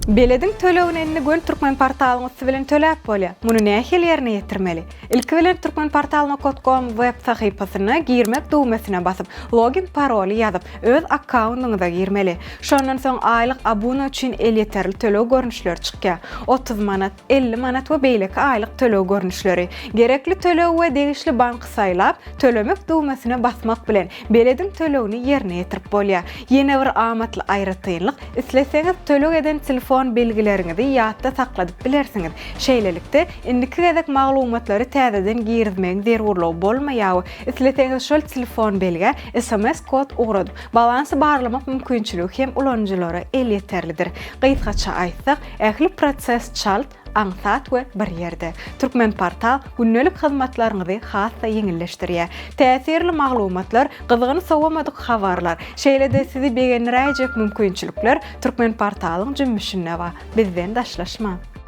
Beledin töleğini göl Türkmen portalyny bilen töläp bolýar. Muny nähil ýerine ýetirmeli? Ilki bilen türkmenportalyna.com web sahypasyna girmek düwmesine basyp, login paroli ýazyp, öz akkauntyňyza girmeli. Şondan soň aýlyk abuna üçin el ýeterli tölew görnüşleri çykýar. 30 manat, 50 manat we beýleki aýlyk tölew görnüşleri. Gerekli tölew we degişli bank saýlap, tölemek düwmesine basmak bilen beledin tölewini ýerine ýetirip bolýar. Ýene bir amatly aýratynlyk, isleseňiz tölew eden telefon belgilerinizi ýatda sakladyp bilersiňiz. Şeýlelikde indiki gezek maglumatlary täzeden girizmek zerurlygy bolmaýar. Isleseňiz şol telefon belge SMS kod ugradyp, balansy barlamak mümkinçiligi hem ulanjylara el ýeterlidir. Gysgaça aýtsak, ähli proses çalt, aňsat we bir ýerde. Türkmen portal günnelik hyzmatlaryňyzy hassa ýeňilleşdirýär. Täsirli maglumatlar, gyzygyny sowamadyk habarlar, şeýle-de sizi begeniräjek mümkinçilikler Türkmen portalyň jümmüşinde bar. Bizden daşlaşma.